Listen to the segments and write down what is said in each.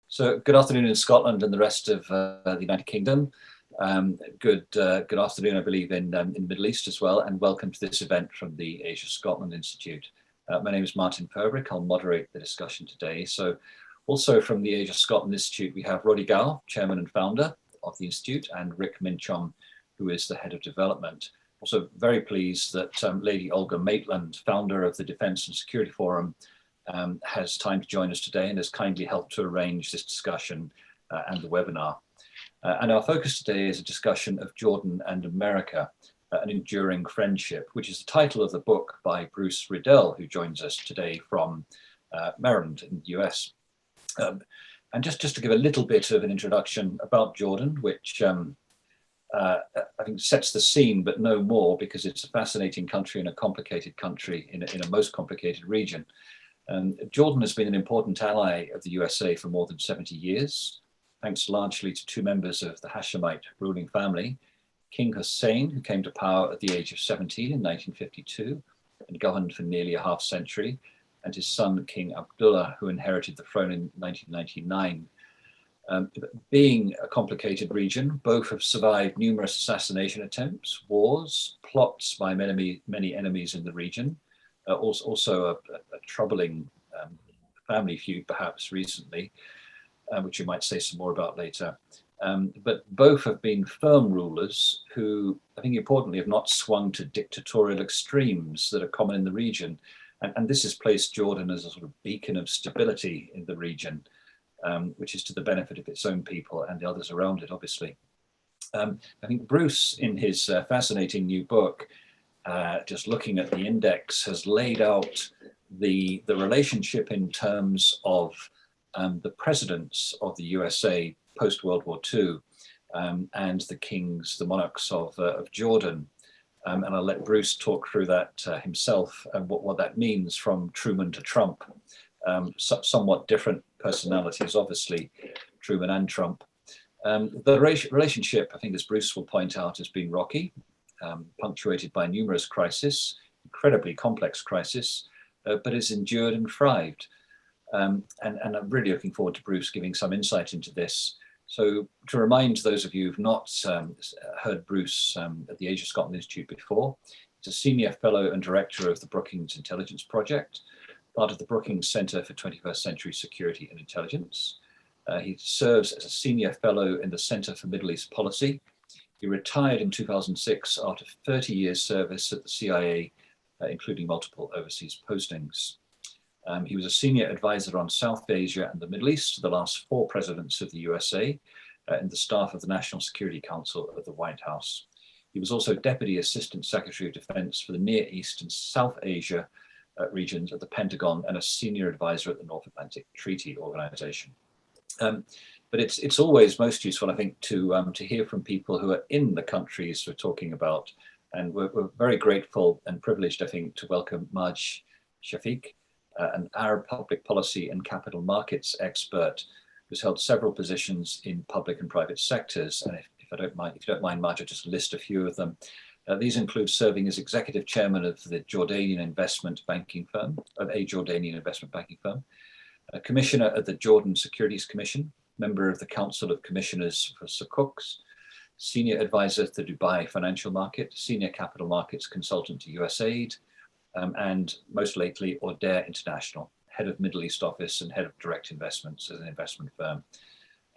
So good afternoon in Scotland and the rest of the United Kingdom. Good afternoon, I believe, in the Middle East as well, and welcome to this event from the Asia Scotland Institute. My name is Martin Perbrick. I'll moderate the discussion today. So also from the Asia Scotland Institute, we have Roddy Gow, Chairman and Founder of the Institute, and Rick Minchom, who is the Head of Development. Also very pleased that Lady Olga Maitland, founder of the Defence and Security Forum, has time to join us today and has kindly helped to arrange this discussion and the webinar. And our focus today is a discussion of Jordan and America, an enduring friendship, which is the title of the book by Bruce Riedel, who joins us today from Maryland in the US. And just to give a little bit of an introduction about Jordan, which I think sets the scene, but no more, because it's a fascinating country and a complicated country in a most complicated region. Jordan has been an important ally of the USA for more than 70 years, thanks largely to two members of the Hashemite ruling family, King Hussein, who came to power at the age of 17 in 1952 and governed for nearly a half century, and his son, King Abdullah, who inherited the throne in 1999. Being a complicated region, both have survived numerous assassination attempts, wars, plots by many enemies in the region, also a troubling family feud perhaps recently, which you might say some more about later. But both have been firm rulers who, I think importantly, have not swung to dictatorial extremes that are common in the region. And this has placed Jordan as a sort of beacon of stability in the region, which is to the benefit of its own people and the others around it, obviously. I think Bruce, in his fascinating new book, just looking at the index, has laid out the relationship in terms of the presidents of the USA post-World War II and the monarchs of Jordan. And I'll let Bruce talk through that himself and what that means from Truman to Trump. Somewhat different personalities, obviously, Truman and Trump. The relationship, I think, as Bruce will point out, has been rocky, punctuated by numerous crises, incredibly complex crisis, but has endured and thrived. And I'm really looking forward to Bruce giving some insight into this. So to remind those of you who've not heard Bruce at the Asia Scotland Institute before, he's a senior fellow and director of the Brookings Intelligence Project, part of the Brookings Center for 21st Century Security and Intelligence. He serves as a senior fellow in the Center for Middle East Policy. He retired in 2006 after 30 years service at the CIA, including multiple overseas postings. He was a senior advisor on South Asia and the Middle East to the last four presidents of the USA and the staff of the National Security Council of the White House. He was also Deputy Assistant Secretary of Defense for the Near East and South Asia regions at the Pentagon and a senior advisor at the North Atlantic Treaty Organization. But it's always most useful, I think, to hear from people who are in the countries we're talking about. And we're very grateful and privileged, I think, to welcome Majd Shafiq, an Arab public policy and capital markets expert who's held several positions in public and private sectors. And if you don't mind, Majd, I'll just list a few of them. These include serving as executive chairman of the Jordanian investment banking firm, a commissioner at the Jordan Securities Commission, member of the Council of Commissioners for Sukuks, senior advisor to the Dubai Financial Market, senior capital markets consultant to USAID, and most lately, Order International, head of Middle East office and head of direct investments as an investment firm.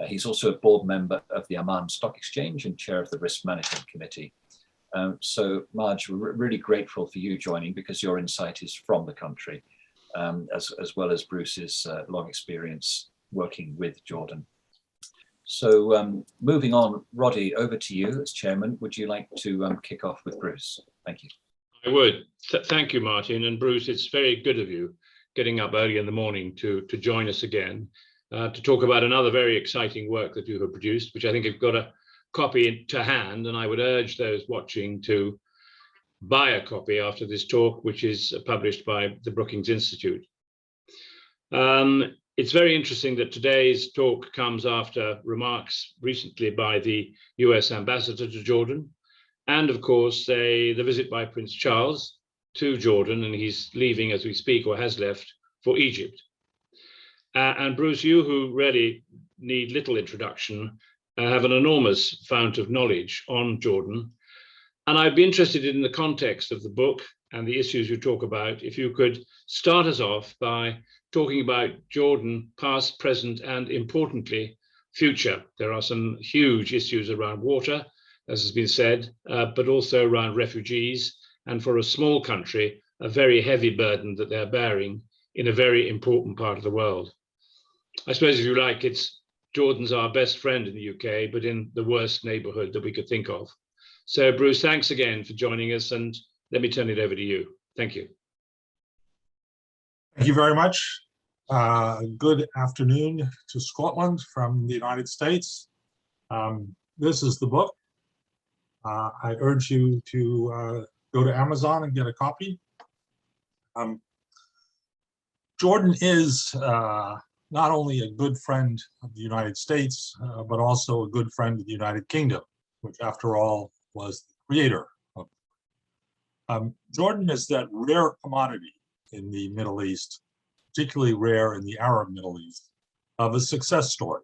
He's also a board member of the Amman Stock Exchange and chair of the Risk Management Committee. So Majd, we're really grateful for you joining because your insight is from the country, as well as Bruce's long experience working with Jordan. So moving on, Roddy, over to you as chairman. Would you like to kick off with Bruce? Thank you. I would. Thank you, Martin. And Bruce, it's very good of you getting up early in the morning to join us again, to talk about another very exciting work that you have produced, which I think you've got a copy to hand. And I would urge those watching to buy a copy after this talk, which is published by the Brookings Institute. It's very interesting that today's talk comes after remarks recently by the US ambassador to Jordan, and of course, the visit by Prince Charles to Jordan, and he's leaving as we speak, or has left, for Egypt. And Bruce, you who really need little introduction, have an enormous fount of knowledge on Jordan. And I'd be interested in the context of the book and the issues you talk about, if you could start us off by talking about Jordan, past, present, and importantly, future. There are some huge issues around water, as has been said, but also around refugees, and for a small country, a very heavy burden that they're bearing in a very important part of the world. I suppose, if you like, Jordan's our best friend in the UK, but in the worst neighborhood that we could think of. So, Bruce, thanks again for joining us, and let me turn it over to you. Thank you. Thank you very much. Good afternoon to Scotland from the United States. This is the book. I urge you to go to Amazon and get a copy. Jordan is not only a good friend of the United States, but also a good friend of the United Kingdom, which after all was the creator of Jordan is that rare commodity in the Middle East, particularly rare in the Arab Middle East, of a success story.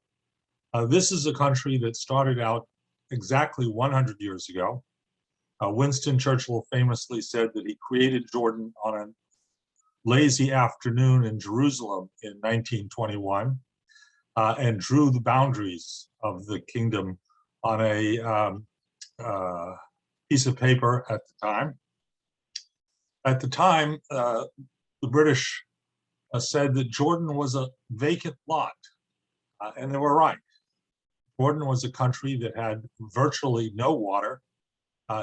This is a country that started out exactly 100 years ago. Winston Churchill famously said that he created Jordan on a lazy afternoon in Jerusalem in 1921 and drew the boundaries of the kingdom on a piece of paper at the time. At the time, the British said that Jordan was a vacant lot, and they were right. Jordan was a country that had virtually no water,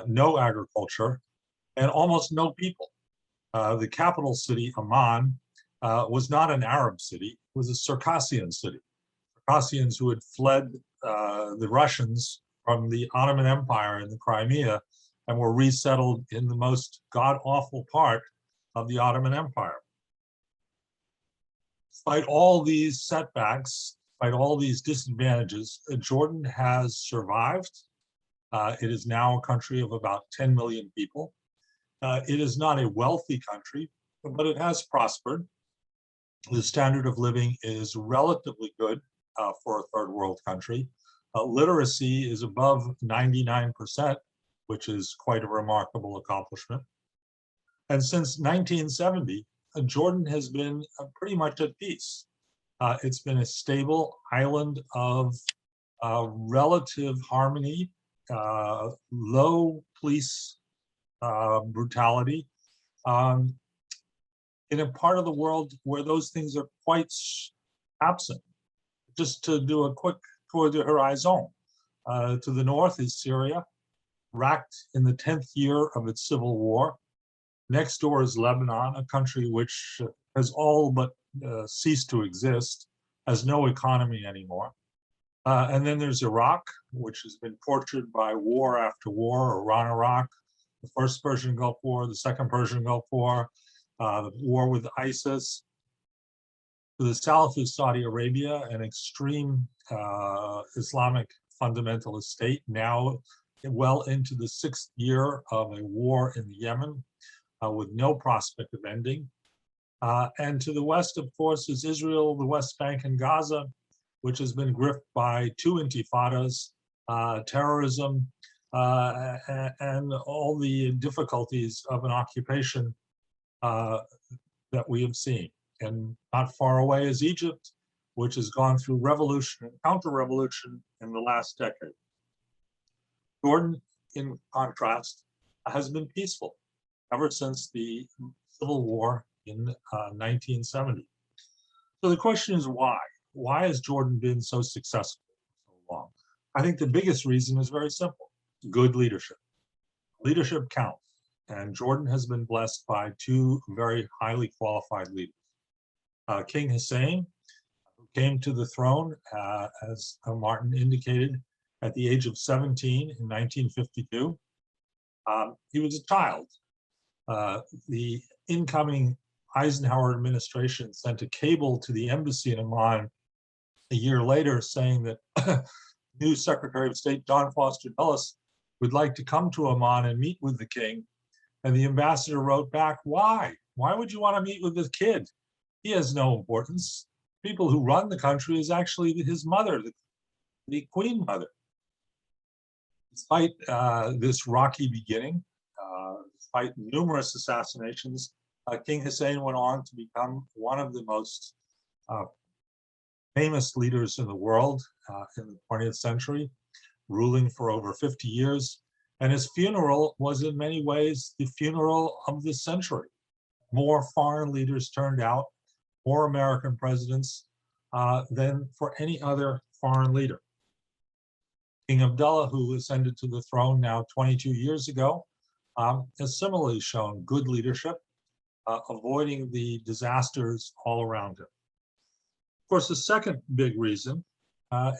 no agriculture, and almost no people. The capital city, Amman, was not an Arab city, it was a Circassian city. Circassians who had fled the Russians from the Ottoman Empire in the Crimea and were resettled in the most god-awful part of the Ottoman Empire. Despite all these setbacks, despite all these disadvantages, Jordan has survived. It is now a country of about 10 million people. It is not a wealthy country, but it has prospered. The standard of living is relatively good for a third world country. Literacy is above 99%, which is quite a remarkable accomplishment. And since 1970, Jordan has been pretty much at peace. It's been a stable island of relative harmony, low police brutality, in a part of the world where those things are quite absent. Just to do a quick tour de horizon, to the north is Syria, racked in the 10th year of its civil war. Next door is Lebanon, a country which has all but ceased to exist, has no economy anymore. And then there's Iraq, which has been tortured by war after war, Iran-Iraq, the first Persian Gulf War, the second Persian Gulf War, the war with ISIS. To the south is Saudi Arabia, an extreme Islamic fundamentalist state, now well into the 6th year of a war in Yemen with no prospect of ending. And to the west, of course, is Israel, the West Bank, and Gaza, which has been gripped by 2 intifadas, terrorism, and all the difficulties of an occupation that we have seen. And not far away is Egypt, which has gone through revolution and counter-revolution in the last decade. Jordan, in contrast, has been peaceful ever since the civil war in 1970. So the question is why? Why has Jordan been so successful for so long? I think the biggest reason is very simple: good leadership. Leadership counts, and Jordan has been blessed by 2 very highly qualified leaders. King Hussein, who came to the throne, as Martin indicated, at the age of 17 in 1952. He was a child. The incoming Eisenhower administration sent a cable to the embassy in Amman a year later saying that new Secretary of State John Foster Dulles would like to come to Amman and meet with the king. And the ambassador wrote back, why? Why would you want to meet with this kid? He has no importance. people who run the country is actually his mother, the Queen Mother. Despite this rocky beginning, despite numerous assassinations, King Hussein went on to become one of the most famous leaders in the world in the 20th century, ruling for over 50 years. And his funeral was in many ways the funeral of the century. More foreign leaders turned out, more American presidents than for any other foreign leader. King Abdullah, who ascended to the throne now 22 years ago, has similarly shown good leadership, avoiding the disasters all around him. Of course, the second big reason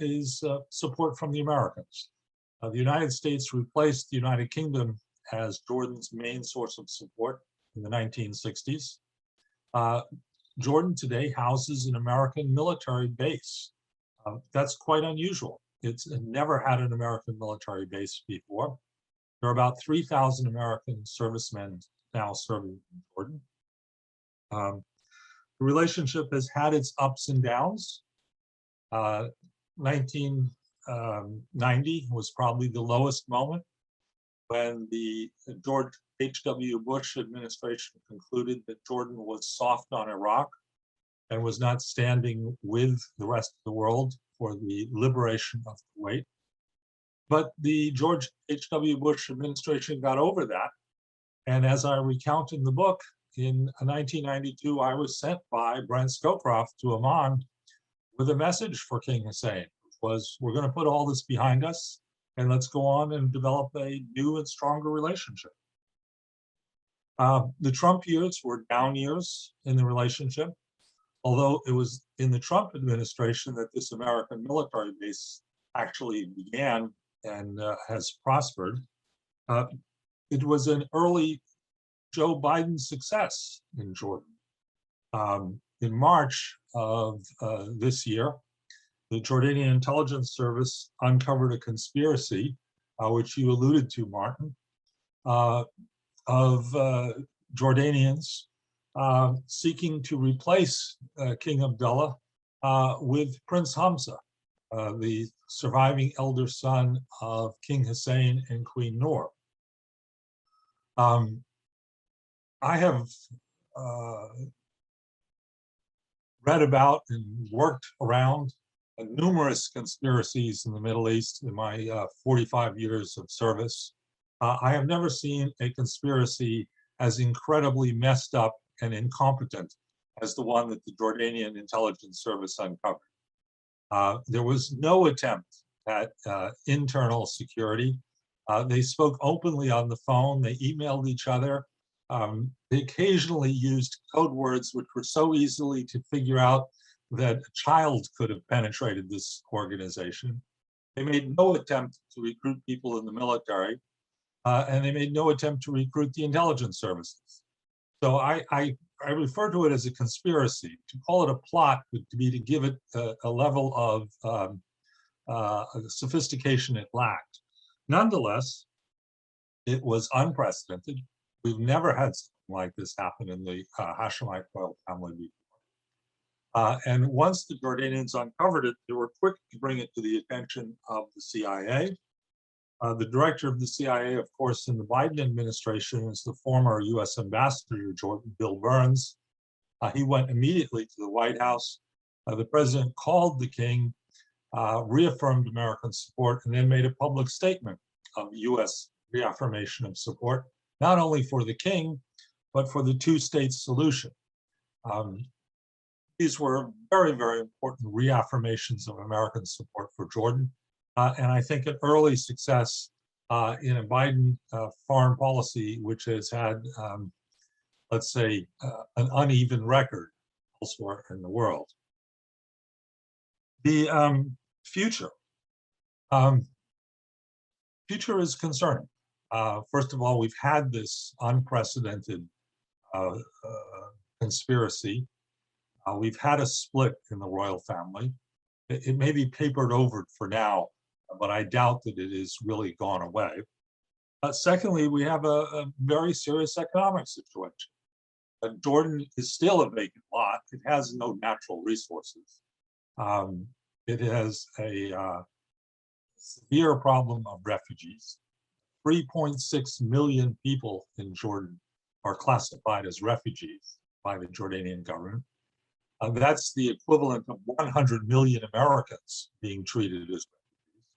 is support from the Americans. The United States replaced the United Kingdom as Jordan's main source of support in the 1960s. Jordan today houses an American military base. That's quite unusual. It's never had an American military base before. There are about 3,000 American servicemen now serving in Jordan. The relationship has had its ups and downs. 1990 was probably the lowest moment when the George H.W. Bush administration concluded that Jordan was soft on Iraq and was not standing with the rest of the world for the liberation of Kuwait. But the George H.W. Bush administration got over that. And as I recount in the book, in 1992, I was sent by Brent Scowcroft to Amman with a message for King Hussein, which was, we're going to put all this behind us and let's go on and develop a new and stronger relationship. The Trump years were down years in the relationship, although it was in the Trump administration that this American military base actually began and has prospered. It was an early Joe Biden success in Jordan. In March of this year, the Jordanian intelligence service uncovered a conspiracy, which you alluded to, Martin, of Jordanians seeking to replace King Abdullah with Prince Hamza, the surviving elder son of King Hussein and Queen Noor. I have read about and worked around numerous conspiracies in the Middle East in my 45 years of service. I have never seen a conspiracy as incredibly messed up and incompetent as the one that the Jordanian intelligence service uncovered. There was no attempt at internal security. They spoke openly on the phone. They emailed each other. They occasionally used code words which were so easily to figure out that a child could have penetrated this organization. They made no attempt to recruit people in the military, and they made no attempt to recruit the intelligence services. So I refer to it as a conspiracy. To call it a plot would be to give it a level of sophistication it lacked. Nonetheless, it was unprecedented. We've never had something like this happen in the Hashemite royal family before. And once the Jordanians uncovered it, they were quick to bring it to the attention of the CIA. The director of the CIA, of course, in the Biden administration is the former US ambassador to Jordan, Bill Burns. He went immediately to the White House. The president called the king, reaffirmed American support, and then made a public statement of US reaffirmation of support, not only for the king, but for the two-state solution. These were very, very important reaffirmations of American support for Jordan. And I think an early success in a Biden foreign policy, which has had, let's say, an uneven record elsewhere in the world. The future. Future is concerning. First of all, we've had this unprecedented conspiracy. We've had a split in the royal family. It may be papered over for now, but I doubt that it has really gone away. Secondly, we have a very serious economic situation. Jordan is still a vacant lot. It has no natural resources. It has a severe problem of refugees. 3.6 million people in Jordan are classified as refugees by the Jordanian government. That's the equivalent of 100 million Americans being treated as refugees.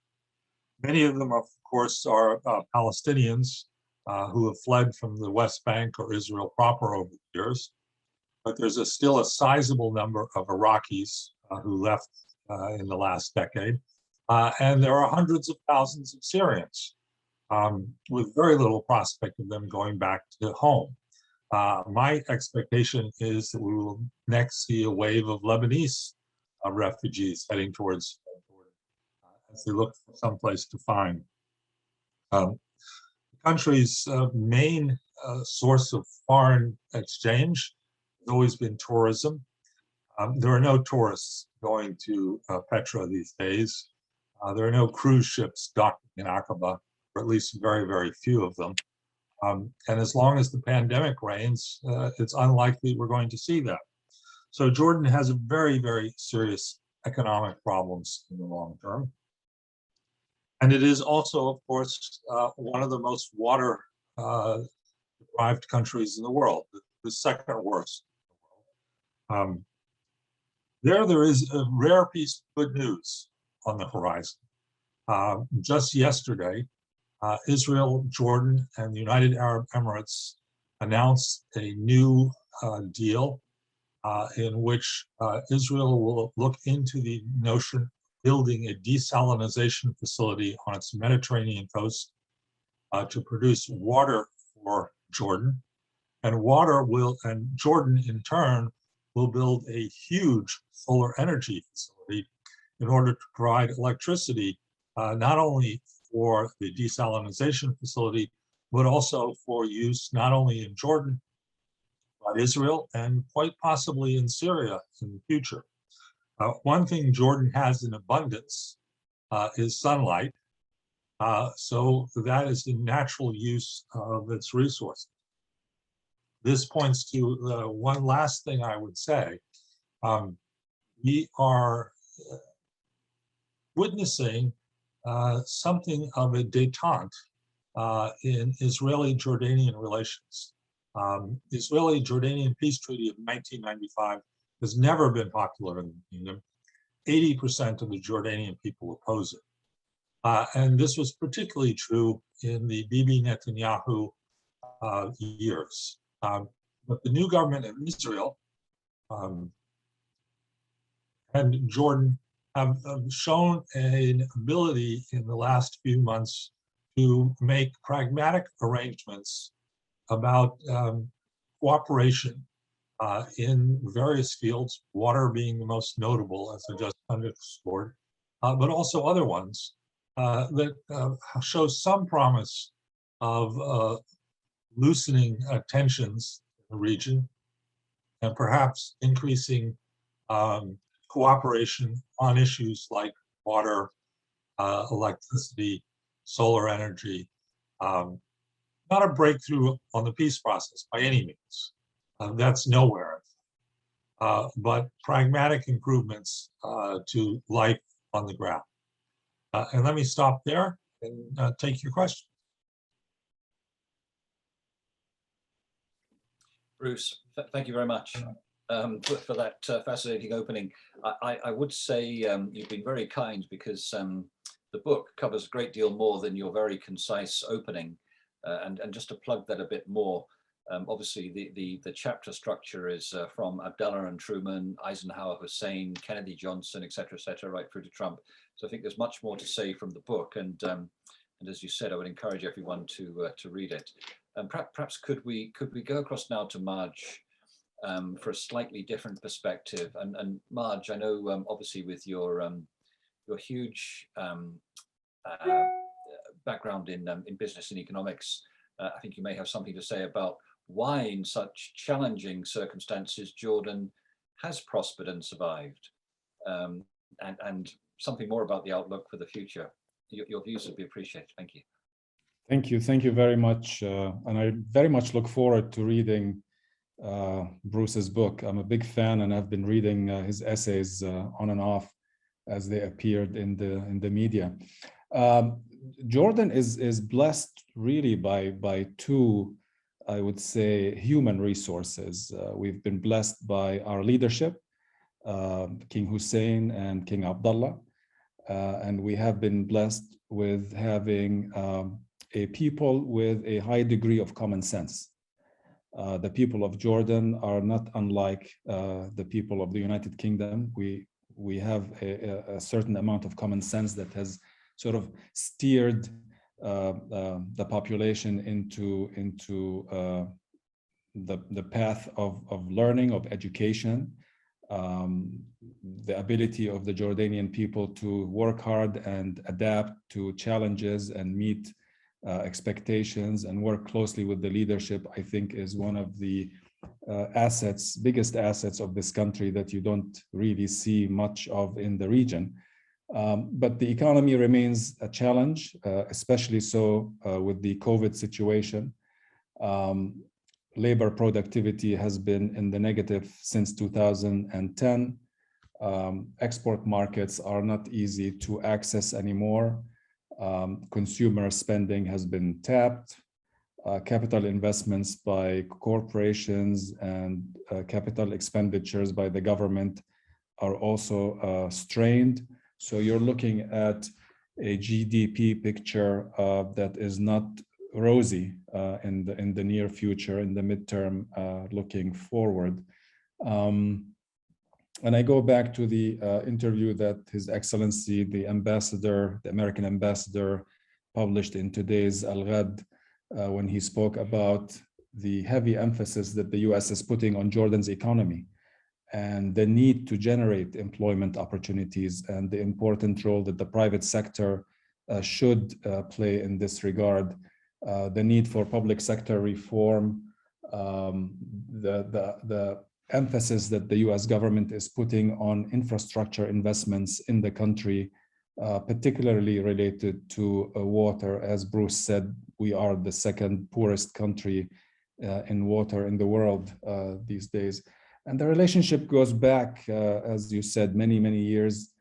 Many of them, of course, are Palestinians who have fled from the West Bank or Israel proper over the years. But there's still a sizable number of Iraqis who left in the last decade. And there are hundreds of thousands of Syrians with very little prospect of them going back to home. My expectation is that we will next see a wave of Lebanese refugees heading towards Jordan as they look for someplace to find. The country's main source of foreign exchange has always been tourism. There are no tourists going to Petra these days. There are no cruise ships docking in Aqaba, or at least very, very few of them. And as long as the pandemic reigns, it's unlikely we're going to see that. So Jordan has very, very serious economic problems in the long term. And it is also, of course, one of the most water deprived countries in the world, the second worst in the world. There is a rare piece of good news on the horizon. Just yesterday, Israel, Jordan, and the United Arab Emirates announced a new deal in which Israel will look into the notion of building a desalination facility on its Mediterranean coast to produce water for Jordan. And Jordan in turn will build a huge solar energy facility in order to provide electricity, not only for the desalination facility, but also for use not only in Jordan, but Israel, and quite possibly in Syria in the future. One thing Jordan has in abundance is sunlight. So that is the natural use of its resources. This points to one last thing I would say. We are witnessing something of a détente in Israeli-Jordanian relations. The Israeli-Jordanian peace treaty of 1995 has never been popular in the kingdom. 80% of the Jordanian people oppose it. And this was particularly true in the Bibi Netanyahu years. But the new government of Israel and Jordan have shown an ability in the last few months to make pragmatic arrangements about cooperation in various fields, water being the most notable, as I just underscored, but also other ones that show some promise of loosening tensions in the region and perhaps increasing cooperation on issues like water, electricity, solar energy. Not a breakthrough on the peace process by any means. That's nowhere. But pragmatic improvements to life on the ground. And let me stop there and take your question. Bruce, thank you very much for that fascinating opening. I would say you've been very kind, because the book covers a great deal more than your very concise opening. And just to plug that a bit more, obviously the chapter structure is from Abdullah and Truman, Eisenhower, Hussein, Kennedy, Johnson, et cetera, right through to Trump. So I think there's much more to say from the book. And as you said, I would encourage everyone to read it. And perhaps could we go across now to Majd for a slightly different perspective? And Majd, I know obviously with your huge background in business and economics, I think you may have something to say about why in such challenging circumstances Jordan has prospered and survived, and something more about the outlook for the future. Your views would be appreciated. Thank you. Thank you very much. And I very much look forward to reading Bruce's book. I'm a big fan, and I've been reading his essays on and off as they appeared in the media. Jordan is blessed really by two, I would say, human resources. We've been blessed by our leadership, King Hussein and King Abdullah, and we have been blessed with having a people with a high degree of common sense. The people of Jordan are not unlike the people of the United Kingdom. We have a certain amount of common sense that has sort of steered the population into the path of learning, of education, the ability of the Jordanian people to work hard and adapt to challenges and meet expectations and work closely with the leadership, I think, is one of the biggest assets of this country that you don't really see much of in the region. But the economy remains a challenge, especially so with the COVID situation. Labor productivity has been in the negative since 2010. Export markets are not easy to access anymore. Consumer spending has been tapped. Capital investments by corporations and capital expenditures by the government are also strained. So you're looking at a GDP picture that is not rosy in the near future, in the midterm, looking forward. And I go back to the interview that His Excellency, the ambassador, the American ambassador, published in today's Al-Ghad, when he spoke about the heavy emphasis that the US is putting on Jordan's economy and the need to generate employment opportunities and the important role that the private sector should play in this regard, the need for public sector reform, the emphasis that the US government is putting on infrastructure investments in the country, particularly related to water. As Bruce said, we are the second poorest country in water in the world these days. And the relationship goes back, as you said, many, many years.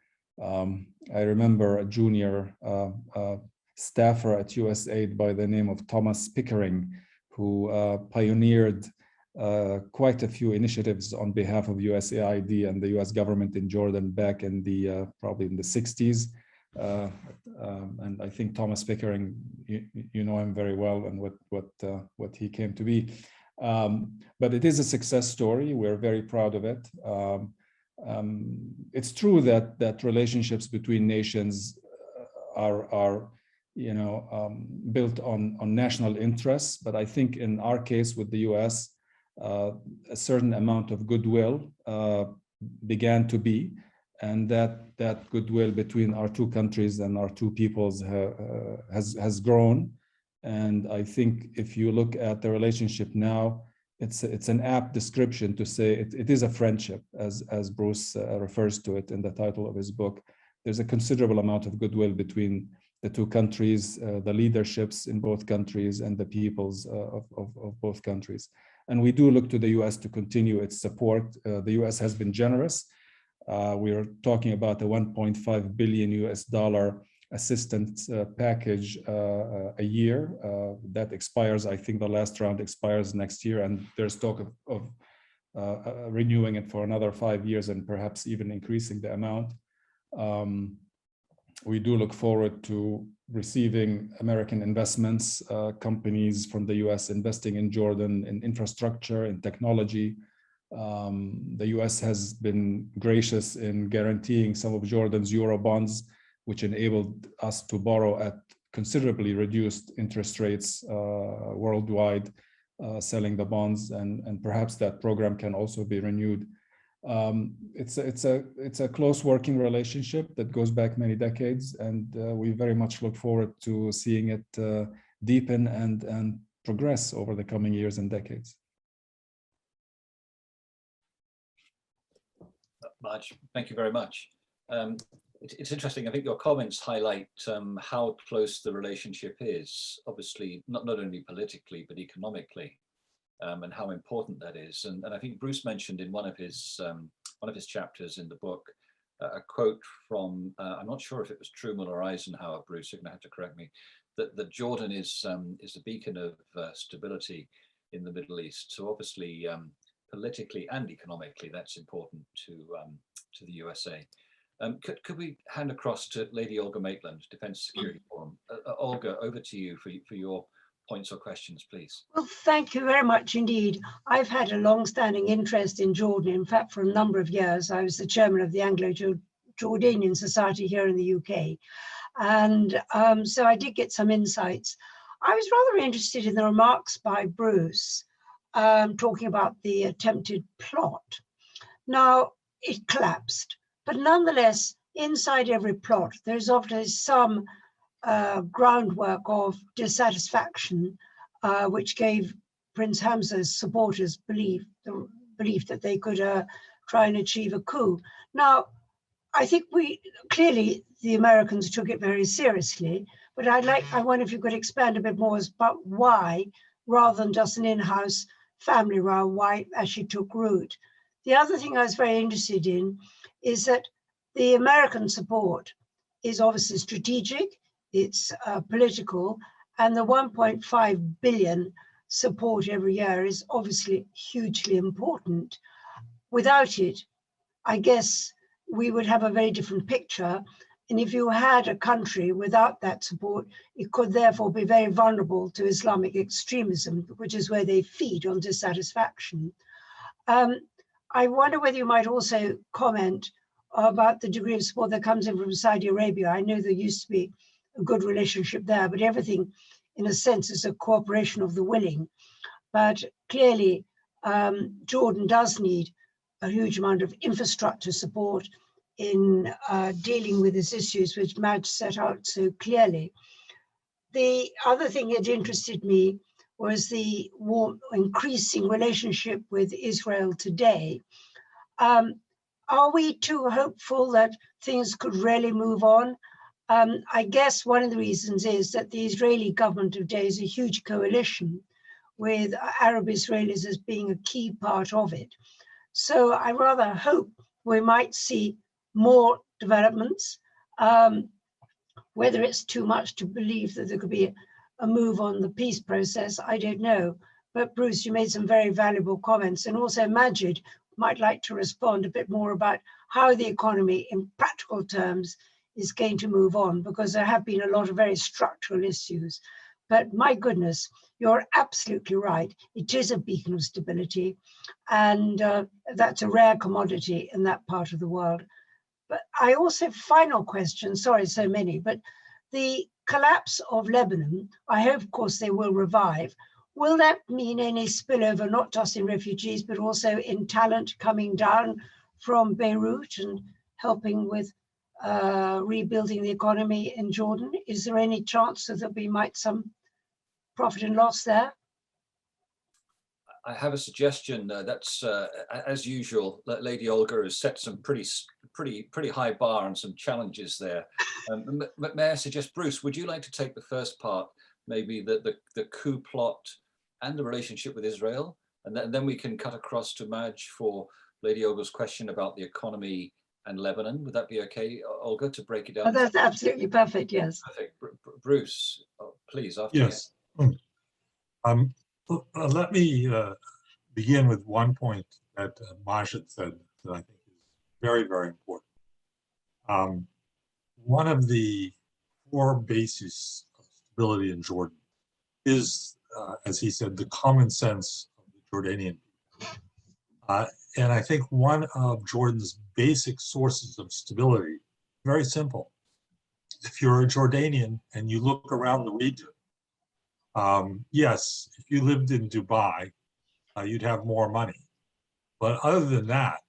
I remember a junior staffer at USAID by the name of Thomas Pickering, who pioneered quite a few initiatives on behalf of USAID and the US government in Jordan back in the probably in the 60s. And I think Thomas Pickering, you know him very well and what he came to be. But it is a success story. We're very proud of it. It's true that relationships between nations are built on national interests, but I think in our case with the US, a certain amount of goodwill began to be, and that goodwill between our two countries and our two peoples has grown. And I think if you look at the relationship now, it's an apt description to say it is a friendship, as Bruce refers to it in the title of his book. There's a considerable amount of goodwill between the two countries, the leaderships in both countries and the peoples of both countries. And we do look to the US to continue its support. The US has been generous. We are talking about a $1.5 billion assistance package a year that expires. I think the last round expires next year, and there's talk of renewing it for another 5 years and perhaps even increasing the amount. We do look forward to receiving American investments, companies from the US investing in Jordan in infrastructure and technology. The US has been gracious in guaranteeing some of Jordan's Euro bonds, which enabled us to borrow at considerably reduced interest rates worldwide, selling the bonds, and perhaps that program can also be renewed. It's a close working relationship that goes back many decades, and we very much look forward to seeing it deepen and progress over the coming years and decades. Majd, thank you very much. It's interesting. I think your comments highlight how close the relationship is, obviously not only politically but economically. and how important that is. And I think Bruce mentioned in one of his chapters in the book a quote from, I'm not sure if it was Truman or Eisenhower, Bruce, you're going to have to correct me, that Jordan is a beacon of stability in the Middle East. So obviously, politically and economically, that's important to the USA. Could we hand across to Lady Olga Maitland, Defence Security Forum? Olga, over to you for your points or questions, please. Well, thank you very much indeed. I've had a long-standing interest in Jordan. In fact, for a number of years, I was the chairman of the Anglo-Jordanian Society here in the UK. And so I did get some insights. I was rather interested in the remarks by Bruce talking about the attempted plot. Now, it collapsed, but nonetheless, inside every plot, there's often some groundwork of dissatisfaction, which gave Prince Hamza's supporters the belief that they could try and achieve a coup. Now, I think clearly the Americans took it very seriously, but I wonder if you could expand a bit more about why, rather than just an in-house family row, why it actually took root. The other thing I was very interested in is that the American support is obviously strategic, it's political, and the 1.5 billion support every year is obviously hugely important. Without it, I guess we would have a very different picture. And if you had a country without that support, it could therefore be very vulnerable to Islamic extremism, which is where they feed on dissatisfaction. I wonder whether you might also comment about the degree of support that comes in from Saudi Arabia. I know there used to be a good relationship there, but everything, in a sense, is a cooperation of the willing. But clearly, Jordan does need a huge amount of infrastructure support in dealing with these issues, which Majd set out so clearly. The other thing that interested me was the increasing relationship with Israel today. Are we too hopeful that things could really move on? I guess one of the reasons is that the Israeli government today is a huge coalition with Arab Israelis as being a key part of it. So I rather hope we might see more developments. Whether it's too much to believe that there could be a move on the peace process, I don't know. But Bruce, you made some very valuable comments, and also Majd might like to respond a bit more about how the economy in practical terms is going to move on, because there have been a lot of very structural issues. But my goodness, you're absolutely right. It is a beacon of stability, and that's a rare commodity in that part of the world. But I also, final question, sorry, so many, but the collapse of Lebanon, I hope, of course, they will revive. Will that mean any spillover, not just in refugees, but also in talent coming down from Beirut and helping with rebuilding the economy in Jordan? Is there any chance that there'll be some profit and loss there? I have a suggestion. That's as usual. Lady Olga has set some pretty high bar and some challenges there. May I suggest, Bruce, would you like to take the first part, maybe the coup plot and the relationship with Israel, and then we can cut across to Majd for Lady Olga's question about the economy and Lebanon. Would that be okay, Olga, to break it down? Oh, that's absolutely perfect. Yes. Perfect. Bruce, please. After yes. Let me begin with one point that Majd said that I think is very, very important. One of the core bases of stability in Jordan is, as he said, the common sense of the Jordanian people. And I think one of Jordan's basic sources of stability, very simple. If you're a Jordanian and you look around the region, yes, if you lived in Dubai, you'd have more money. But other than that,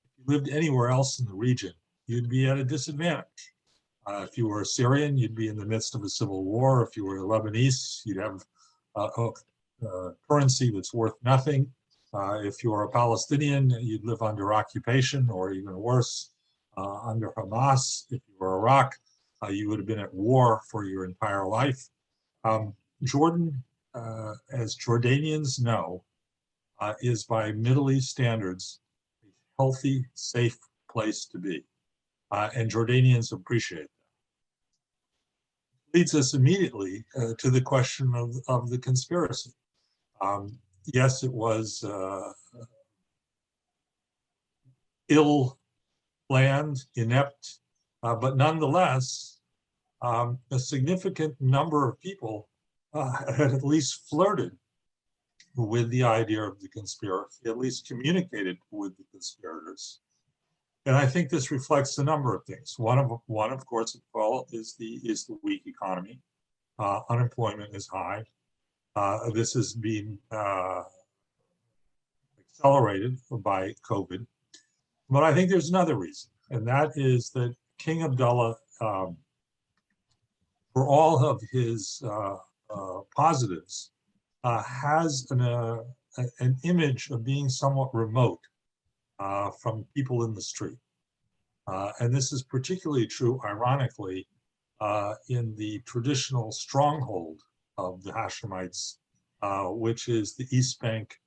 if you lived anywhere else in the region, you'd be at a disadvantage. If you were a Syrian, you'd be in the midst of a civil war. If you were a Lebanese, you'd have a currency that's worth nothing. If you were a Palestinian, you'd live under occupation, or even worse, under Hamas. If you were Iraq, you would have been at war for your entire life. Jordan, as Jordanians know, is by Middle East standards, a healthy, safe place to be. And Jordanians appreciate that. Leads us immediately to the question of the conspiracy. Yes, it was ill-planned, inept, but nonetheless, a significant number of people had at least flirted with the idea of the conspiracy, at least communicated with the conspirators. And I think this reflects a number of things. One, of course, is the weak economy. Unemployment is high. This has been accelerated by COVID. But I think there's another reason, and that is that King Abdullah, for all of his positives, has an image of being somewhat remote from people in the street. And this is particularly true, ironically, in the traditional stronghold of the Hashemites, which is the East Bank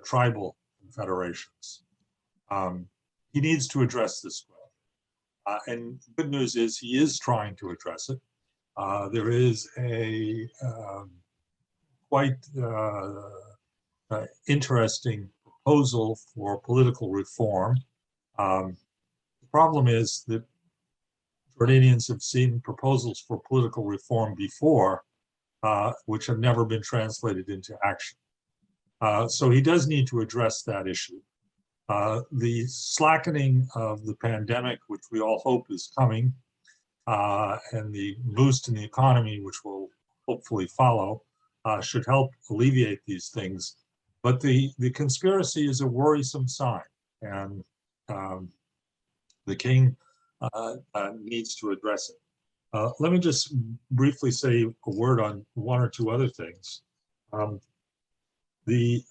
tribal confederations. He needs to address this well. And the good news is he is trying to address it. There is a quite interesting proposal for political reform. The problem is that Jordanians have seen proposals for political reform before, which have never been translated into action. So he does need to address that issue. The slackening of the pandemic, which we all hope is coming, and the boost in the economy, which will hopefully follow, should help alleviate these things. But the conspiracy is a worrisome sign, and the king needs to address it. Let me just briefly say a word on one or two other things. The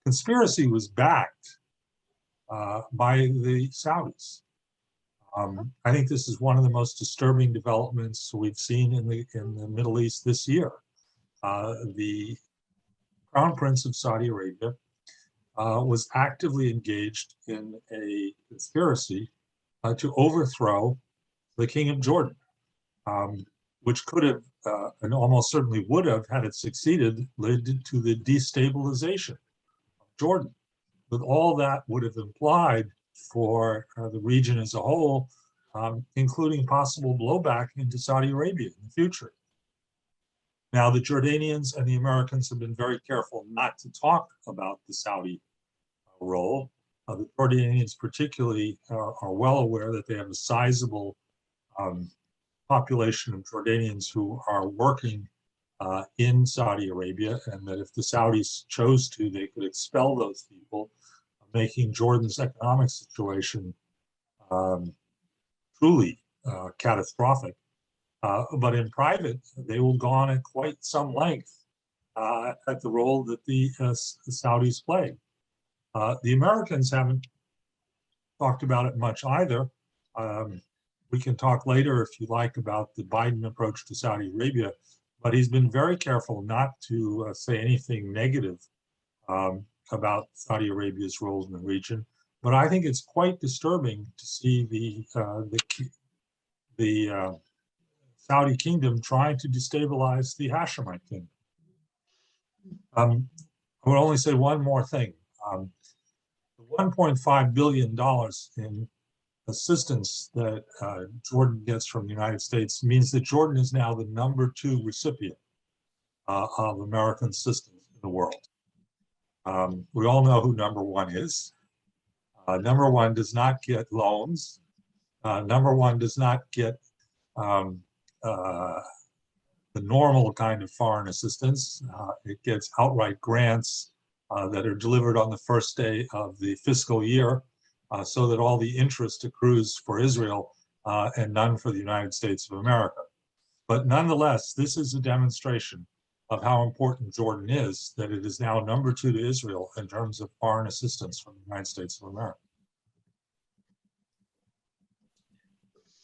conspiracy was backed by the Saudis. I think this is one of the most disturbing developments we've seen in the Middle East this year. The Crown Prince of Saudi Arabia was actively engaged in a conspiracy to overthrow the King of Jordan, which could have, and almost certainly would have, had it succeeded, led to the destabilization of Jordan. But all that would have implied for the region as a whole, including possible blowback into Saudi Arabia in the future. Now, the Jordanians and the Americans have been very careful not to talk about the Saudi role. The Jordanians particularly are well aware that they have a sizable population of Jordanians who are working in Saudi Arabia, and that if the Saudis chose to, they could expel those people, making Jordan's economic situation truly catastrophic. But in private, they will go on at quite some length at the role that the Saudis play. The Americans haven't talked about it much either. We can talk later, if you like, about the Biden approach to Saudi Arabia, but he's been very careful not to say anything negative about Saudi Arabia's role in the region. But I think it's quite disturbing to see the Saudi kingdom trying to destabilize the Hashemite kingdom. I would only say one more thing. The $1.5 billion in assistance that Jordan gets from the United States means that Jordan is now the #2 recipient of American assistance in the world. We all know who #1 is. #1 does not get loans. #1 does not get the normal kind of foreign assistance. It gets outright grants that are delivered on the first day of the fiscal year, so that all the interest accrues for Israel and none for the United States of America. But nonetheless, this is a demonstration of how important Jordan is, that it is now #2 to Israel in terms of foreign assistance from the United States of America.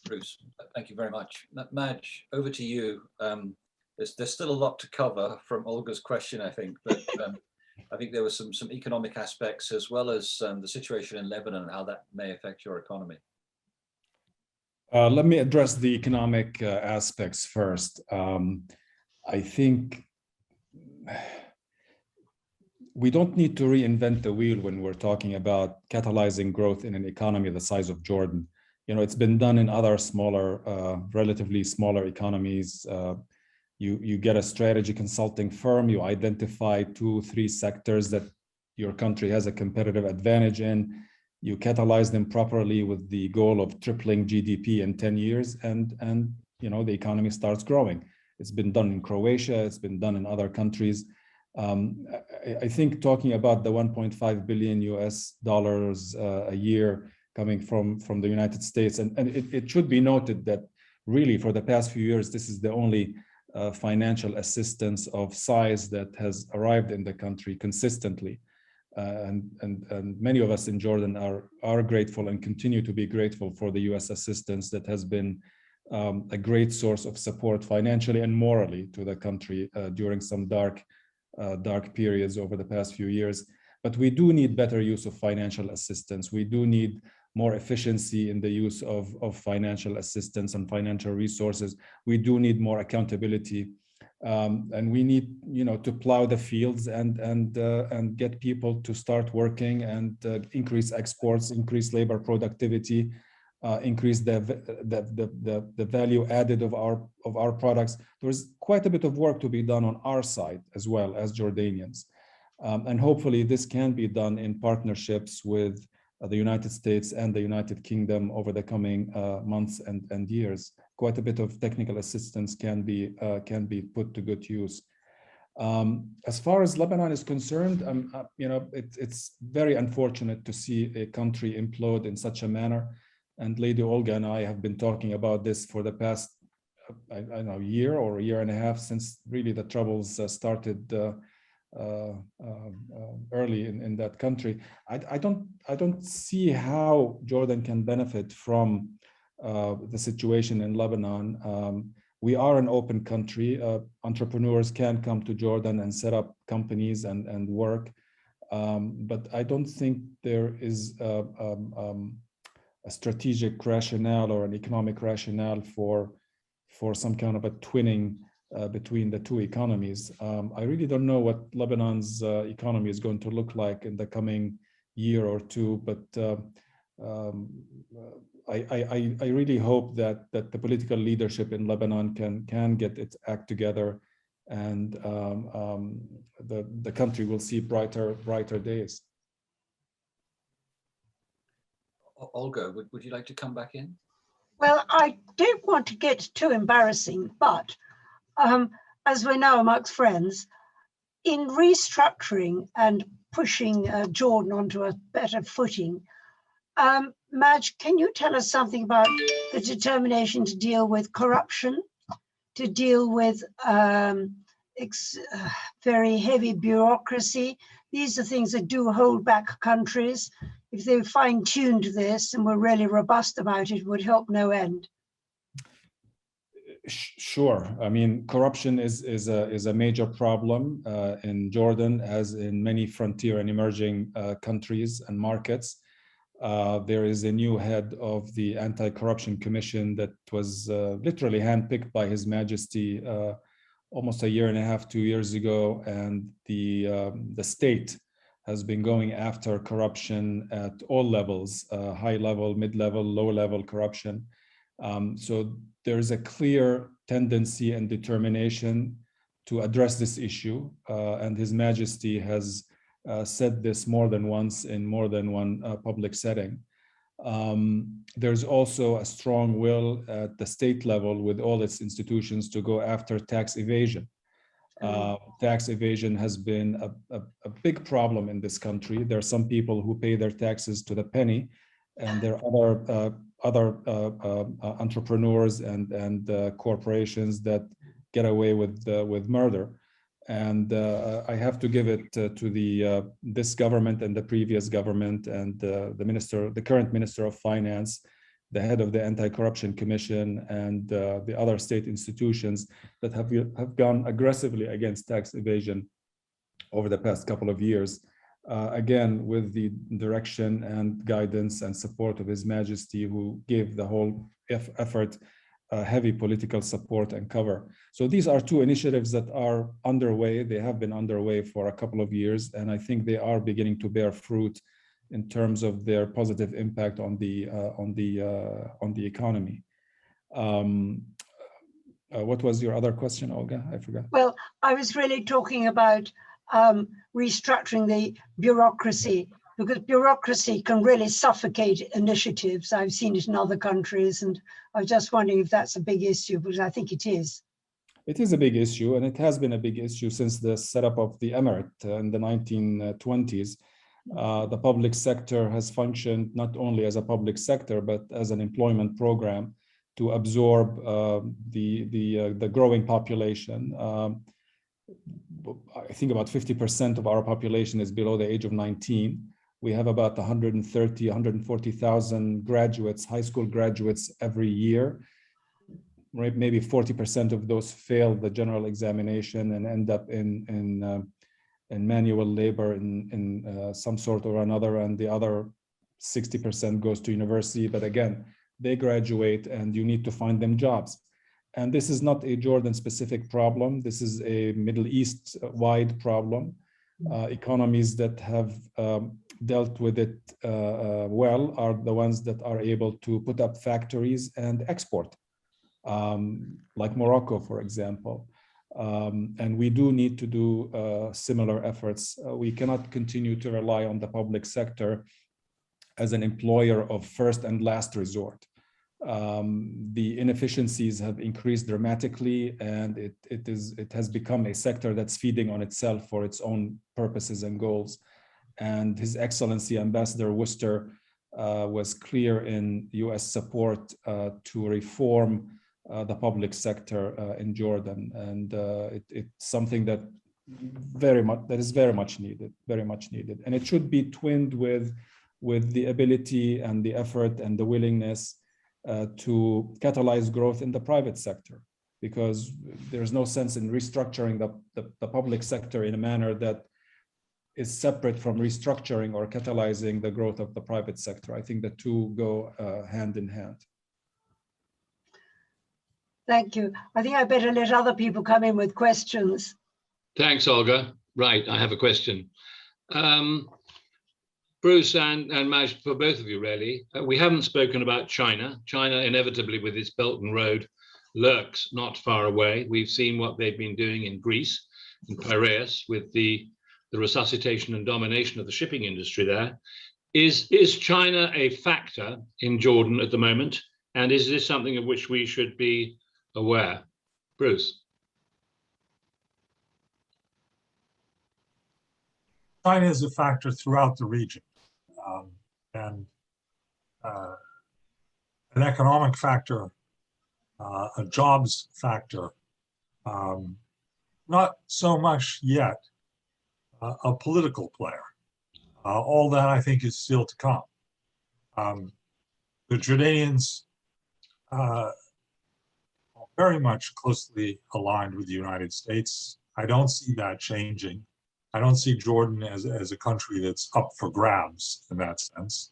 Bruce, thank you very much. Majd, over to you. There's still a lot to cover from Olga's question, I think, but I think there were some economic aspects as well as the situation in Lebanon and how that may affect your economy. Let me address the economic aspects first. I think we don't need to reinvent the wheel when we're talking about catalyzing growth in an economy the size of Jordan. You know, it's been done in other smaller, relatively smaller economies. You get a strategy consulting firm, you identify 2-3 sectors that your country has a competitive advantage in, you catalyze them properly with the goal of tripling GDP in 10 years, and you know, the economy starts growing. It's been done in Croatia, it's been done in other countries. I think talking about the $1.5 billion US a year coming from the United States, and it should be noted that really for the past few years, this is the only financial assistance of size that has arrived in the country consistently. And many of us in Jordan are grateful and continue to be grateful for the US assistance that has been a great source of support financially and morally to the country during some dark periods over the past few years. But we do need better use of financial assistance. We do need more efficiency in the use of financial assistance and financial resources. We do need more accountability, and we need, you know, to plow the fields and get people to start working and increase exports, increase labor productivity, increase the value added of our products. There's quite a bit of work to be done on our side as well as Jordanians, and hopefully this can be done in partnerships with the United States and the United Kingdom over the coming months and years. Quite a bit of technical assistance can be put to good use. As far as Lebanon is concerned, you know, it's very unfortunate to see a country implode in such a manner. And Lady Olga and I have been talking about this for the past, I don't know, year or a year and a half, since really the troubles started early in that country. I don't see how Jordan can benefit from the situation in Lebanon. We are an open country. Entrepreneurs can come to Jordan and set up companies and work, but I don't think there is a strategic rationale or an economic rationale for some kind of a twinning between the two economies. I really don't know what Lebanon's economy is going to look like in the coming year or two, but I really hope that the political leadership in Lebanon can get its act together, and the country will see brighter days. Olga, would you like to come back in? Well, I don't want to get too embarrassing, but as we know amongst friends, in restructuring and pushing Jordan onto a better footing, Majd, can you tell us something about the determination to deal with corruption, to deal with very heavy bureaucracy? These are things that do hold back countries. If they fine-tuned this and were really robust about it, it would help no end. Sure. I mean, corruption is a major problem in Jordan, as in many frontier and emerging countries and markets. There is a new head of the Anti-Corruption Commission that was literally handpicked by His Majesty almost a year and a half, 2 years ago, and the state has been going after corruption at all levels, high level, mid-level, low-level corruption. So there is a clear tendency and determination to address this issue, and His Majesty has said this more than once in more than one public setting. There's also a strong will at the state level with all its institutions to go after tax evasion. Tax evasion has been a big problem in this country. There are some people who pay their taxes to the penny, and there are other entrepreneurs and corporations that get away with murder. And I have to give it to this government and the previous government and the current Minister of Finance, the head of the Anti-Corruption Commission, and the other state institutions that have gone aggressively against tax evasion over the past couple of years, again, with the direction and guidance and support of His Majesty, who gave the whole effort heavy political support and cover. So these are two initiatives that are underway. They have been underway for a couple of years, and I think they are beginning to bear fruit in terms of their positive impact on the economy. What was your other question, Olga? I forgot. Well, I was really talking about restructuring the bureaucracy, because bureaucracy can really suffocate initiatives. I've seen it in other countries, and I was just wondering if that's a big issue, because I think it is. It is a big issue, and it has been a big issue since the setup of the emirate in the 1920s. The public sector has functioned not only as a public sector, but as an employment program to absorb the growing population. I think about 50% of our population is below the age of 19. We have about 130, 140,000 graduates, high school graduates every year. Right? Maybe 40% of those fail the general examination and end up in manual labor in some sort or another, and the other 60% goes to university. But again, they graduate and you need to find them jobs. And this is not a Jordan-specific problem. This is a Middle East-wide problem. Economies that have dealt with it well are the ones that are able to put up factories and export, like Morocco, for example. And we do need to do similar efforts. We cannot continue to rely on the public sector as an employer of first and last resort. The inefficiencies have increased dramatically, and it has become a sector that's feeding on itself for its own purposes and goals. And His Excellency Ambassador Worcester was clear in US support to reform the public sector in Jordan, and it's something that is very much needed, and it should be twinned with the ability and the effort and the willingness to catalyze growth in the private sector, because there's no sense in restructuring the public sector in a manner that is separate from restructuring or catalyzing the growth of the private sector. I think the two go hand in hand. Thank you. I think I better let other people come in with questions. Thanks, Olga. Right, I have a question. Bruce and Majd, for both of you, really. We haven't spoken about China. China, inevitably, with its Belt and Road, lurks not far away. We've seen what they've been doing in Greece, in Piraeus, with the resuscitation and domination of the shipping industry there. Is China a factor in Jordan at the moment? And is this something of which we should be aware? Bruce. China is a factor throughout the region, and an economic factor, a jobs factor, not so much yet a political player. All that, I think, is still to come. The Jordanians are very much closely aligned with the United States. I don't see that changing. I don't see Jordan as a country that's up for grabs in that sense.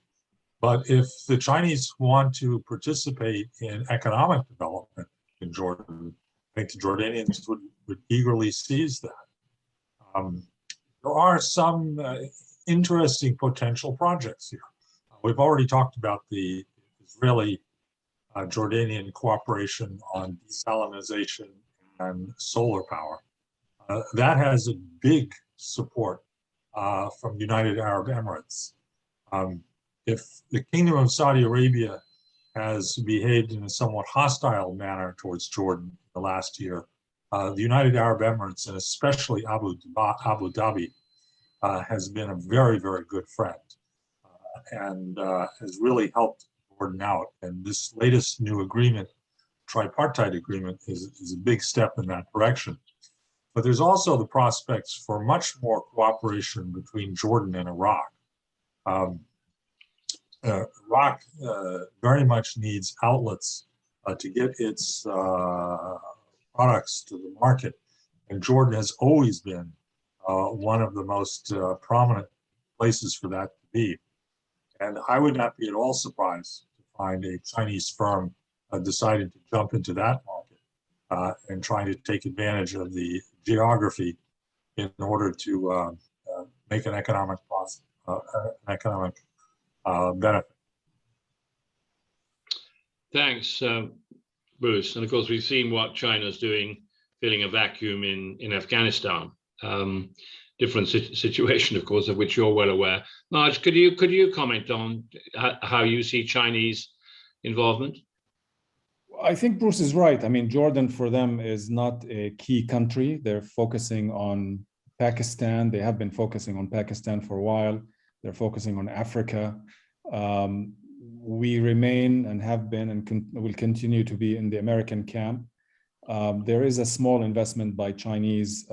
But if the Chinese want to participate in economic development in Jordan, I think the Jordanians would eagerly seize that. There are some interesting potential projects here. We've already talked about the Israeli Jordanian cooperation on desalinization and solar power. That has a big support from United Arab Emirates. If the Kingdom of Saudi Arabia has behaved in a somewhat hostile manner towards Jordan the last year, the United Arab Emirates, and especially Abu Dhabi, has been a very, very good friend and has really helped Jordan out. And this latest new agreement, tripartite agreement, is a big step in that direction. But there's also the prospects for much more cooperation between Jordan and Iraq. Iraq very much needs outlets to get its products to the market. And Jordan has always been one of the most prominent places for that to be. And I would not be at all surprised to find a Chinese firm decided to jump into that market and trying to take advantage of the geography in order to make an economic benefit. Thanks, Bruce. And of course, we've seen what China's doing, filling a vacuum in Afghanistan. Different situation, of course, of which you're well aware. Majd, could you comment on how you see Chinese involvement? I think Bruce is right. I mean, Jordan for them is not a key country. They're focusing on Pakistan. They have been focusing on Pakistan for a while. They're focusing on Africa. We remain and have been and will continue to be in the American camp. There is a small investment by Chinese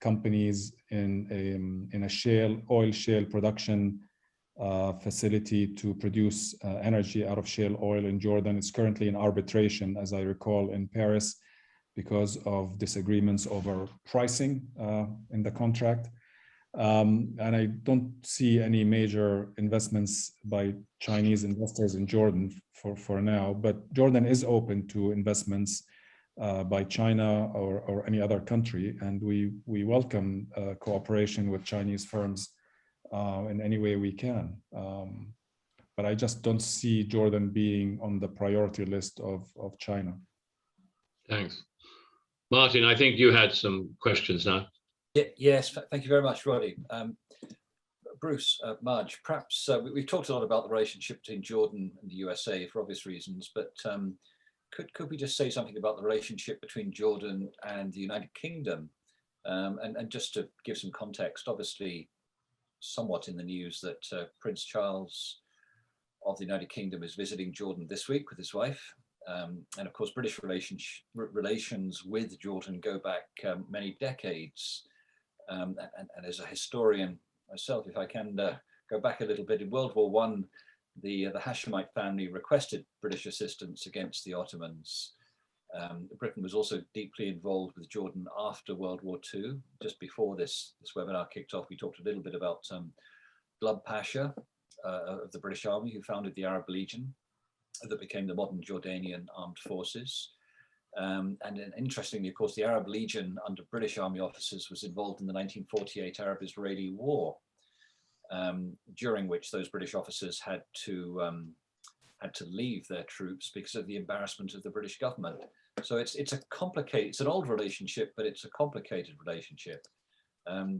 companies in a oil shale production facility to produce energy out of shale oil in Jordan. It's currently in arbitration, as I recall, in Paris because of disagreements over pricing in the contract. And I don't see any major investments by Chinese investors in Jordan for now, but Jordan is open to investments by China or any other country, and we welcome cooperation with Chinese firms in any way we can. But I just don't see Jordan being on the priority list of China. Thanks. Martin, I think you had some questions now. Yes, thank you very much, Roddy. Bruce, Majd, perhaps we've talked a lot about the relationship between Jordan and the USA for obvious reasons, but could we just say something about the relationship between Jordan and the United Kingdom? And just to give some context, obviously somewhat in the news that Prince Charles of the United Kingdom is visiting Jordan this week with his wife. And of course, British relations with Jordan go back many decades. And as a historian myself, if I can go back a little bit, in World War I, the Hashemite family requested British assistance against the Ottomans. Britain was also deeply involved with Jordan after World War II. Just before this webinar kicked off, we talked a little bit about Blub Pasha of the British Army, who founded the Arab Legion that became the modern Jordanian armed forces. And then interestingly, of course, the Arab Legion under British Army officers was involved in the 1948 Arab-Israeli War, during which those British officers had to leave their troops because of the embarrassment of the British government. So it's an old relationship, but it's a complicated relationship.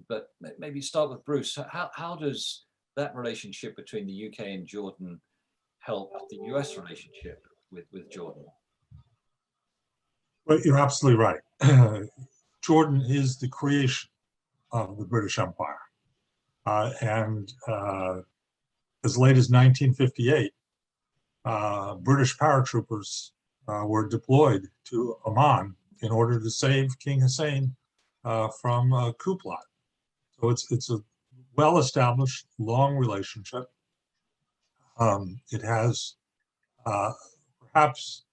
But maybe start with Bruce. How does that relationship between the UK and Jordan help the US relationship with Jordan? Well, you're absolutely right. Jordan is the creation of the British Empire. And as late as 1958, British paratroopers were deployed to Oman in order to save King Hussein from a coup plot. So it's a well-established, long relationship. It has, perhaps,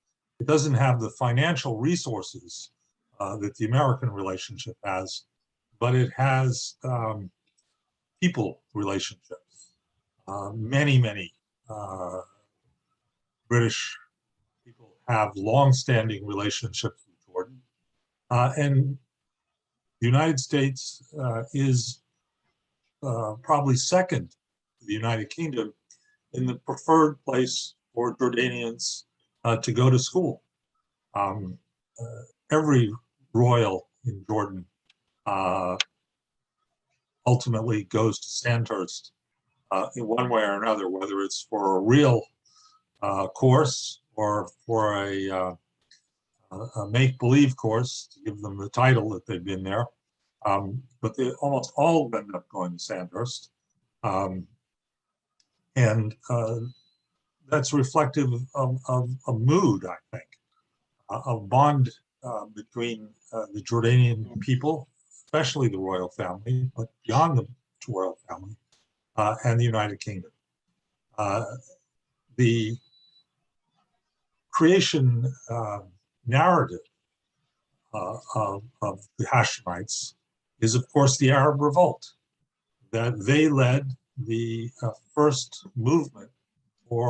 it doesn't have the financial resources that the American relationship has, but it has people relationships. Many British people have long-standing relationships with Jordan. And the United States is probably second to the United Kingdom in the preferred place for Jordanians to go to school. Every royal in Jordan ultimately goes to Sandhurst in one way or another, whether it's for a real course or for a make-believe course to give them the title that they've been there. But they almost all end up going to Sandhurst. And that's reflective of a mood, I think, a bond between the Jordanian people, especially the royal family, but beyond the royal family, and the United Kingdom. The creation narrative of the Hashemites is, of course, the Arab Revolt, that they led the first movement for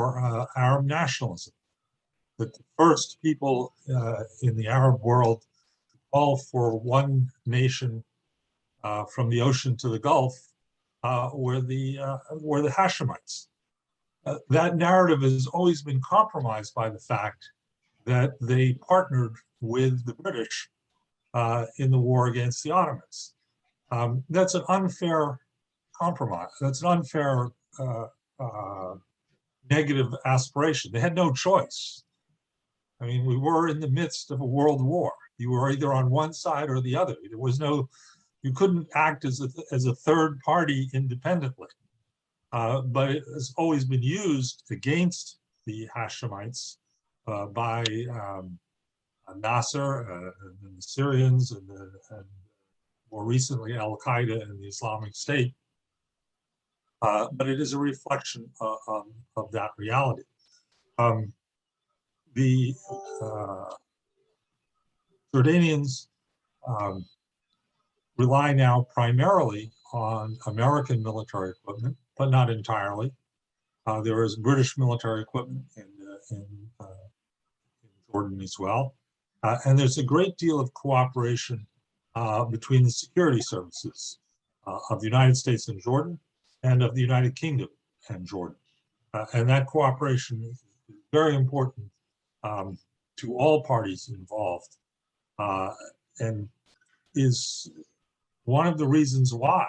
Arab nationalism, that the first people in the Arab world to call for one nation from the ocean to the Gulf were the Hashemites. That narrative has always been compromised by the fact that they partnered with the British in the war against the Ottomans. That's an unfair compromise. That's an unfair negative aspiration. They had no choice. I mean, we were in the midst of a world war. You were either on one side or the other. There was no, you couldn't act as a third party independently. But it has always been used against the Hashemites by Nasser and the Syrians and more recently Al-Qaeda and the Islamic State. But it is a reflection of that reality. The Jordanians rely now primarily on American military equipment, but not entirely. There is British military equipment in Jordan as well. And there's a great deal of cooperation between the security services of the United States and Jordan, and of the United Kingdom and Jordan. And that cooperation is very important to all parties involved, and is one of the reasons why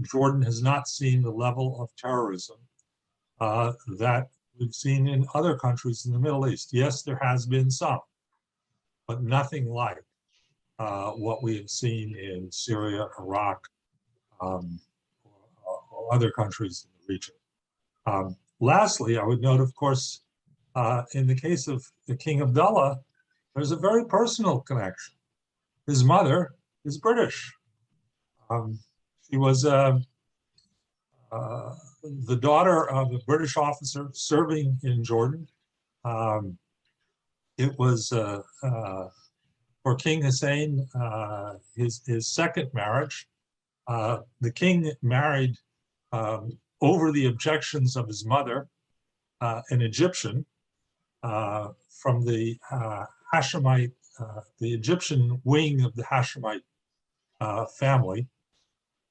Jordan has not seen the level of terrorism that we've seen in other countries in the Middle East. Yes, there has been some, but nothing like what we have seen in Syria, Iraq, or other countries in the region. Lastly, I would note, of course, in the case of the King Abdullah, there's a very personal connection. His mother is British. She was the daughter of a British officer serving in Jordan. It was for King Hussein, his second marriage. The king married, over the objections of his mother, an Egyptian from the Hashemite, the Egyptian wing of the Hashemite family.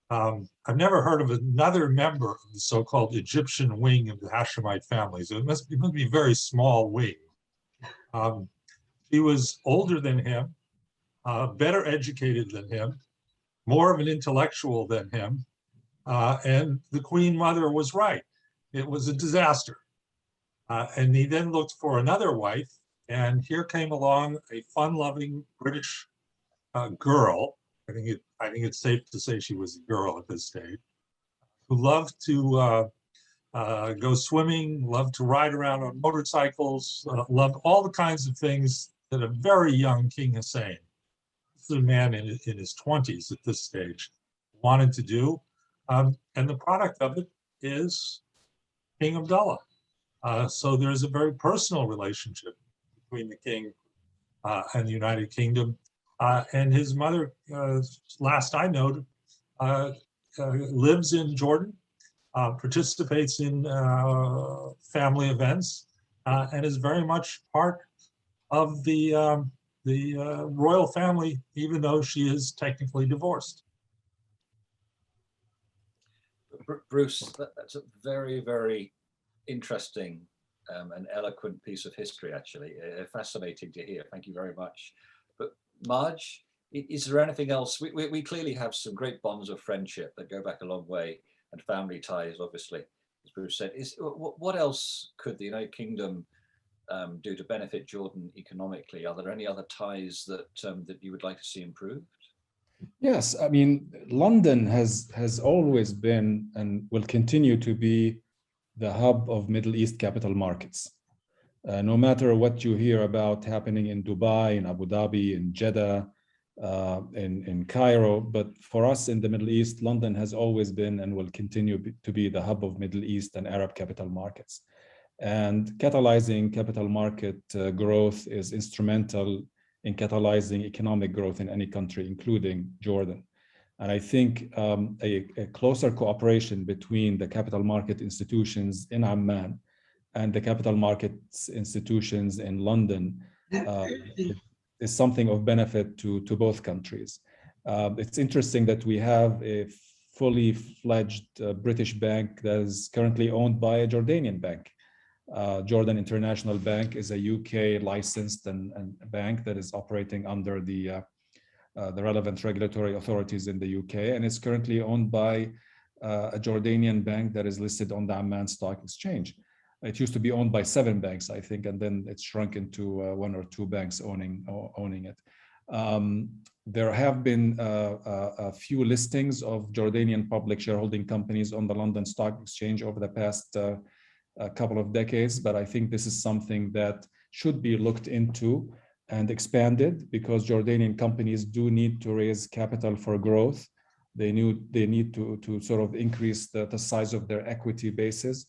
I've never heard of another member of the so-called Egyptian wing of the Hashemite family, so it must be a very small wing. He was older than him, better educated than him, more of an intellectual than him, and the Queen Mother was right. It was a disaster. And he then looked for another wife, and here came along a fun-loving British girl. I think it's safe to say she was a girl at this stage, who loved to go swimming, loved to ride around on motorcycles, loved all the kinds of things that a very young King Hussein, this is a man in his 20s at this stage, wanted to do. And the product of it is King Abdullah. So there's a very personal relationship between the king and the United Kingdom. And his mother, last I know, lives in Jordan, participates in family events, and is very much part of the royal family, even though she is technically divorced. Bruce, that's a very, very interesting and eloquent piece of history, actually. Fascinating to hear. Thank you very much. But Majd, is there anything else? We clearly have some great bonds of friendship that go back a long way, and family ties, obviously, as Bruce said. What else could the United Kingdom do to benefit Jordan economically? Are there any other ties that you would like to see improved? Yes, I mean, London has always been and will continue to be the hub of Middle East capital markets. No matter what you hear about happening in Dubai, in Abu Dhabi, in Jeddah, in Cairo, but for us in the Middle East, London has always been and will continue to be the hub of Middle East and Arab capital markets. And catalyzing capital market growth is instrumental in catalyzing economic growth in any country, including Jordan. And I think a closer cooperation between the capital market institutions in Amman and the capital markets institutions in London is something of benefit to both countries. It's interesting that we have a fully fledged British bank that is currently owned by a Jordanian bank. Jordan International Bank is a UK licensed and bank that is operating under the relevant regulatory authorities in the UK, and it's currently owned by a Jordanian bank that is listed on the Amman Stock Exchange. It used to be owned by 7 banks, I think, and then it's shrunk into 1 or 2 banks owning it. There have been a few listings of Jordanian public shareholding companies on the London Stock Exchange over the past couple of decades, but I think this is something that should be looked into and expanded, because Jordanian companies do need to raise capital for growth. They need to sort of increase the size of their equity bases,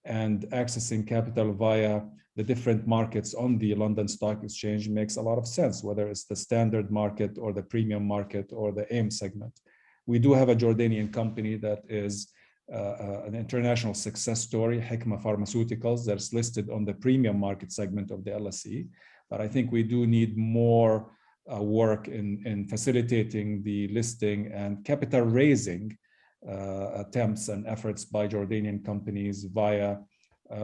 and accessing capital via the different markets on the London Stock Exchange makes a lot of sense, whether it's the standard market or the premium market or the AIM segment. We do have a Jordanian company that is an international success story, Hikma Pharmaceuticals, that's listed on the premium market segment of the LSE. But I think we do need more work in facilitating the listing and capital raising attempts and efforts by Jordanian companies via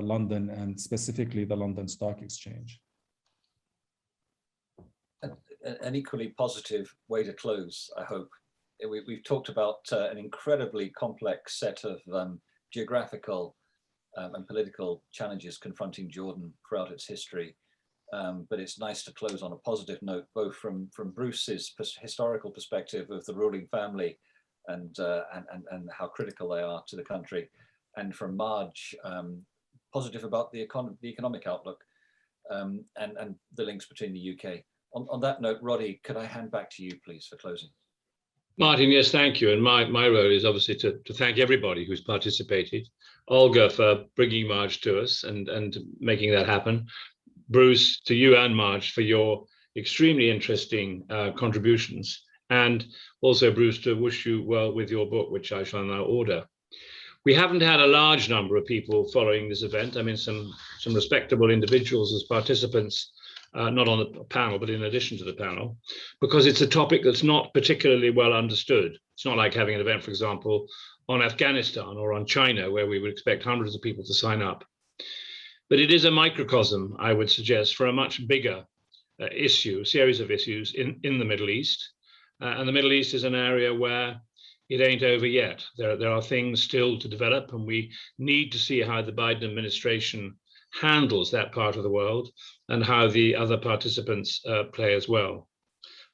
London, and specifically the London Stock Exchange. An equally positive way to close, I hope. We've talked about an incredibly complex set of geographical and political challenges confronting Jordan throughout its history. But it's nice to close on a positive note, both from Bruce's historical perspective of the ruling family and how critical they are to the country, and from Majd, positive about the economic outlook and the links between the UK. On that note, Roddy, could I hand back to you, please, for closing? Martin, yes, thank you. And my role is obviously to thank everybody who's participated. Olga for bringing Majd to us and making that happen. Bruce, to you and Majd for your extremely interesting contributions. And also, Bruce, to wish you well with your book, which I shall now order. We haven't had a large number of people following this event. I mean, some respectable individuals as participants, not on the panel, but in addition to the panel, because it's a topic that's not particularly well understood. It's not like having an event, for example, on Afghanistan or on China, where we would expect hundreds of people to sign up. But it is a microcosm, I would suggest, for a much bigger series of issues in the Middle East. And the Middle East is an area where it ain't over yet. There are things still to develop, and we need to see how the Biden administration handles that part of the world and how the other participants play as well.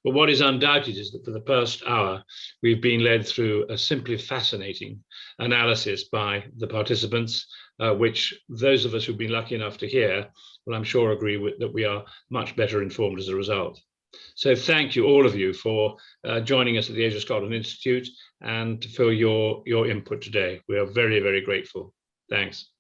But what is undoubted is that for the first hour, we've been led through a simply fascinating analysis by the participants, which those of us who've been lucky enough to hear will, I'm sure, agree with that we are much better informed as a result. So thank you, all of you, for joining us at the Asia Scotland Institute and for your input today. We are very, very grateful. Thanks.